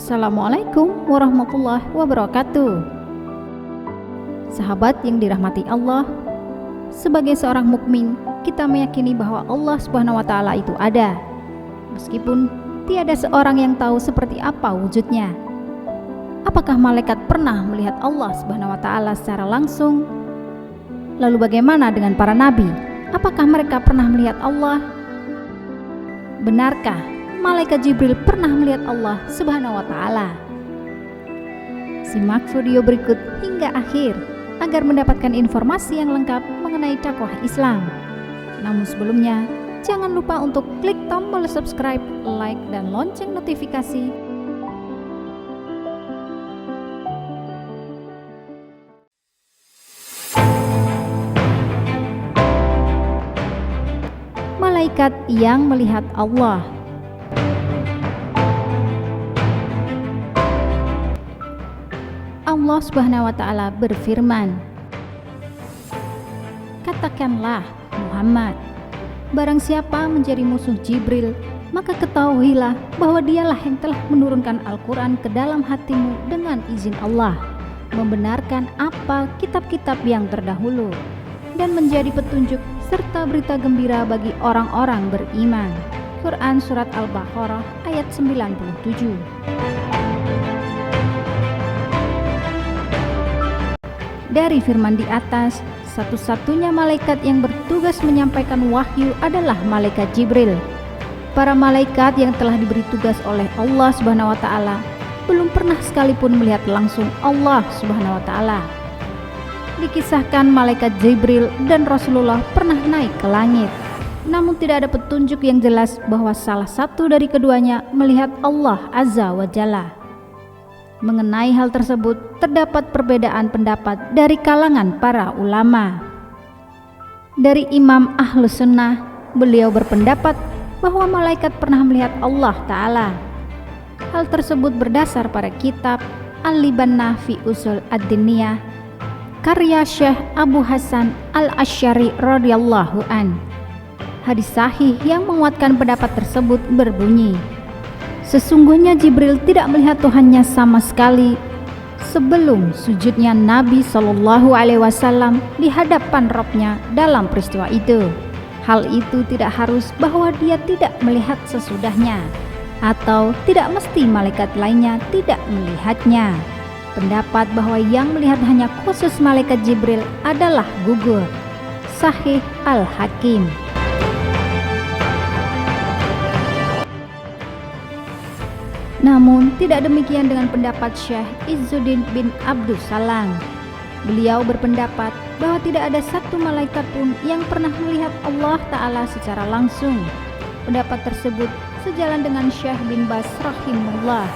Assalamualaikum warahmatullahi wabarakatuh. Sahabat yang dirahmati Allah, sebagai seorang mukmin, kita meyakini bahwa Allah Subhanahu wa taala itu ada. Meskipun tiada seorang yang tahu seperti apa wujudnya. Apakah malaikat pernah melihat Allah Subhanahu wa taala secara langsung? Lalu bagaimana dengan para nabi? Apakah mereka pernah melihat Allah? Benarkah malaikat Jibril pernah melihat Allah Subhanahu wa taala? Simak video berikut hingga akhir agar mendapatkan informasi yang lengkap mengenai dakwah Islam. Namun sebelumnya, jangan lupa untuk klik tombol subscribe, like, dan lonceng notifikasi. Malaikat yang melihat Allah. Allah Subhanahu wa taala berfirman, "Katakanlah Muhammad, barang siapa menjadi musuh Jibril, maka ketahuilah bahwa dialah yang telah menurunkan Al-Quran ke dalam hatimu dengan izin Allah, membenarkan apa kitab-kitab yang terdahulu, dan menjadi petunjuk serta berita gembira bagi orang-orang beriman." Quran Surat Al-Baqarah ayat 97. Dari firman di atas, satu-satunya malaikat yang bertugas menyampaikan wahyu adalah malaikat Jibril. Para malaikat yang telah diberi tugas oleh Allah Subhanahu wa taala belum pernah sekalipun melihat langsung Allah Subhanahu wa taala. Dikisahkan malaikat Jibril dan Rasulullah pernah naik ke langit, namun tidak ada petunjuk yang jelas bahwa salah satu dari keduanya melihat Allah Azza wa Jalla. Mengenai hal tersebut, terdapat perbedaan pendapat dari kalangan para ulama. Dari Imam Ahlus Sunnah, beliau berpendapat bahwa malaikat pernah melihat Allah Ta'ala. Hal tersebut berdasar pada kitab Al-Libannah fi Usul Ad-Diniyah, karya Syekh Abu Hasan Al-Asy'ari radhiyallahu an. Hadis sahih yang menguatkan pendapat tersebut berbunyi, sesungguhnya Jibril tidak melihat Tuhannya sama sekali sebelum sujudnya Nabi Shallallahu Alaihi Wasallam di hadapan Robnya dalam peristiwa itu. Hal itu tidak harus bahwa dia tidak melihat sesudahnya, atau tidak mesti malaikat lainnya tidak melihatnya. Pendapat bahwa yang melihat hanya khusus malaikat Jibril adalah gugur. Sahih Al-Hakim. Namun tidak demikian dengan pendapat Syekh Izzuddin bin Abdus Salam. Beliau berpendapat bahwa tidak ada satu malaikat pun yang pernah melihat Allah Ta'ala secara langsung. Pendapat tersebut sejalan dengan Syekh bin Baz rahimahullah.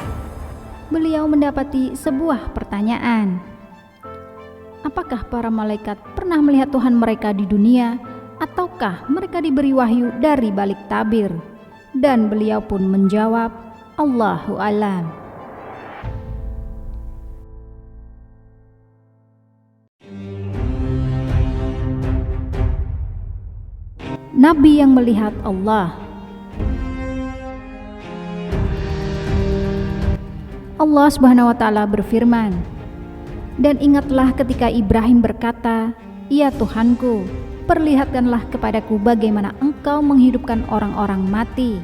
Beliau mendapati sebuah pertanyaan, apakah para malaikat pernah melihat Tuhan mereka di dunia, ataukah mereka diberi wahyu dari balik tabir? Dan beliau pun menjawab, Allahu a'lam. Nabi yang melihat Allah. Allah Subhanahu wa taala berfirman, "Dan ingatlah ketika Ibrahim berkata, 'Ya Tuhanku, perlihatkanlah kepadaku bagaimana Engkau menghidupkan orang-orang mati.'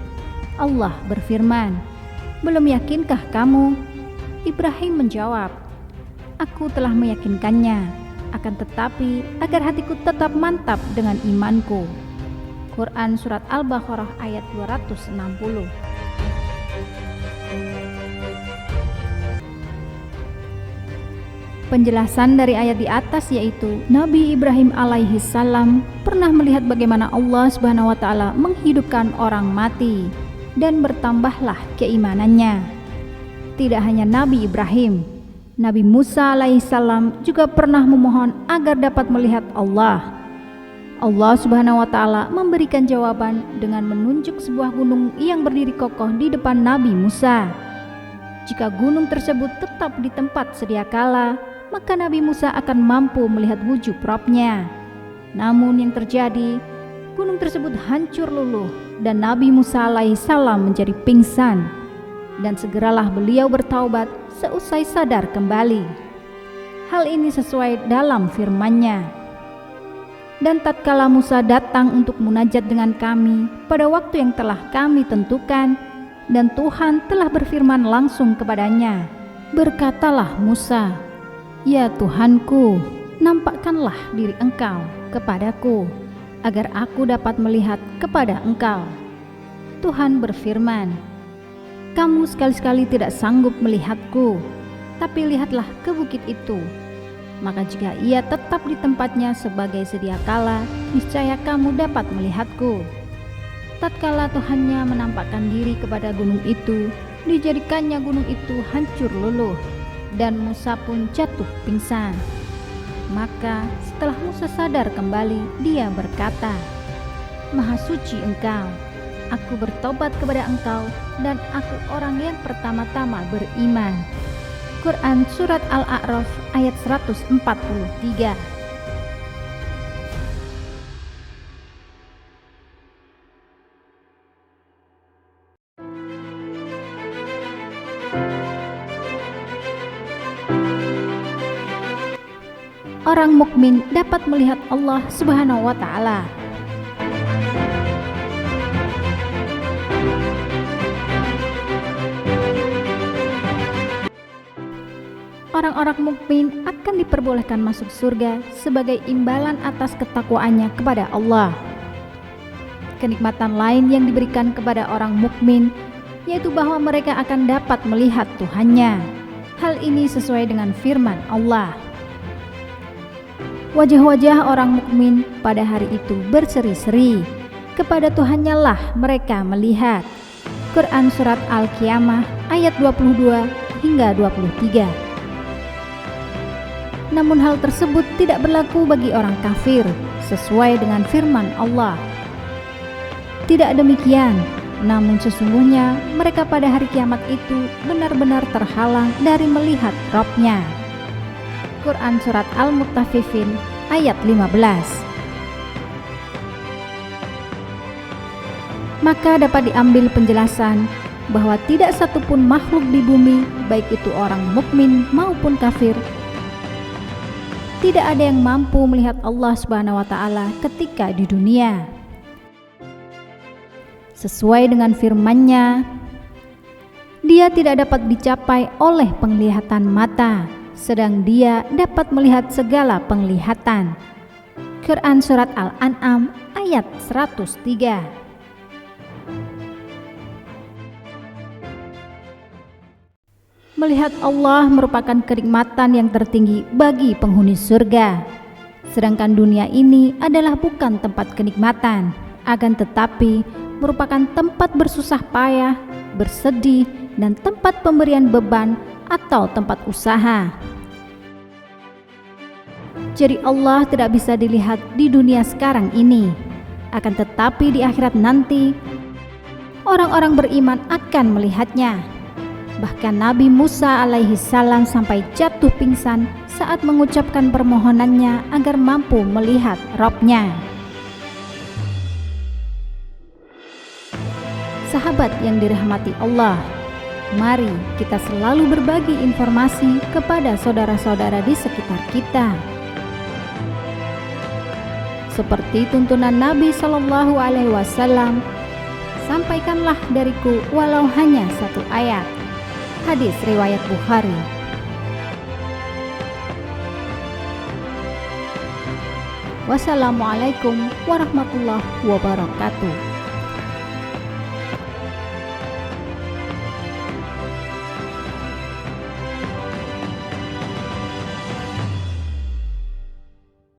Allah berfirman, 'Belum yakinkah kamu?' Ibrahim menjawab, 'Aku telah meyakinkannya, akan tetapi agar hatiku tetap mantap dengan imanku.' Quran Surat Al-Baqarah ayat 260. Penjelasan dari ayat di atas yaitu Nabi Ibrahim alaihi salam pernah melihat bagaimana Allah Subhanahu wa taala menghidupkan orang mati dan bertambahlah keimanannya. Tidak hanya Nabi Ibrahim, Nabi Musa alaihissalam juga pernah memohon agar dapat melihat Allah. Allah Subhanahu wa Ta'ala memberikan jawaban dengan menunjuk sebuah gunung yang berdiri kokoh di depan Nabi Musa. Jika gunung tersebut tetap di tempat sedia kala, maka Nabi Musa akan mampu melihat wujud Rabb-Nya. Namun yang terjadi, gunung tersebut hancur luluh dan Nabi Musa alaihissalam menjadi pingsan. Dan segeralah beliau bertaubat seusai sadar kembali. Hal ini sesuai dalam firman-Nya. Dan tatkala Musa datang untuk munajat dengan kami pada waktu yang telah kami tentukan, dan Tuhan telah berfirman langsung kepadanya, berkatalah Musa, "Ya Tuhanku, nampakkanlah diri Engkau kepadaku, agar aku dapat melihat kepada Engkau." Tuhan berfirman, "Kamu sekali-sekali tidak sanggup melihatku, tapi lihatlah ke bukit itu. Maka jika ia tetap di tempatnya sebagai sedia kala, niscaya kamu dapat melihatku." Tatkala Tuhannya menampakkan diri kepada gunung itu, dijadikannya gunung itu hancur luluh, dan Musa pun jatuh pingsan. Maka setelah Musa sadar kembali, dia berkata, "Maha suci Engkau, aku bertobat kepada Engkau, dan aku orang yang pertama-tama beriman." Quran Surat Al-A'raf ayat 143. Orang mukmin dapat melihat Allah Subhanahu wa Ta'ala. Orang-orang mukmin akan diperbolehkan masuk surga sebagai imbalan atas ketakwaannya kepada Allah. Kenikmatan lain yang diberikan kepada orang mukmin yaitu bahwa mereka akan dapat melihat Tuhannya. Hal ini sesuai dengan firman Allah. Wajah-wajah orang mukmin pada hari itu berseri-seri, kepada Tuhannya lah mereka melihat. Quran Surat Al-Qiyamah ayat 22 hingga 23. Namun hal tersebut tidak berlaku bagi orang kafir, sesuai dengan firman Allah. Tidak demikian, namun sesungguhnya mereka pada hari kiamat itu benar-benar terhalang dari melihat Rabb-Nya. Quran Surat Al-Mutaffifin ayat 15. Maka dapat diambil penjelasan bahwa tidak satupun makhluk di bumi, baik itu orang mukmin maupun kafir, tidak ada yang mampu melihat Allah Subhanahu wa Ta'ala ketika di dunia. Sesuai dengan firman-Nya, Dia tidak dapat dicapai oleh penglihatan mata, sedang Dia dapat melihat segala penglihatan. Quran Surat Al-An'am ayat 103. Melihat Allah merupakan kenikmatan yang tertinggi bagi penghuni surga. Sedangkan dunia ini adalah bukan tempat kenikmatan, akan tetapi merupakan tempat bersusah payah, bersedih, dan tempat pemberian beban atau tempat usaha. Jadi Allah tidak bisa dilihat di dunia sekarang ini, akan tetapi di akhirat nanti orang-orang beriman akan melihatnya. Bahkan Nabi Musa alaihissalam sampai jatuh pingsan saat mengucapkan permohonannya agar mampu melihat Rabb-Nya. Sahabat yang dirahmati Allah, mari kita selalu berbagi informasi kepada saudara-saudara di sekitar kita. Seperti tuntunan Nabi Shallallahu Alaihi Wasallam, sampaikanlah dariku walau hanya satu ayat. Hadis riwayat Bukhari. Wassalamualaikum warahmatullahi wabarakatuh.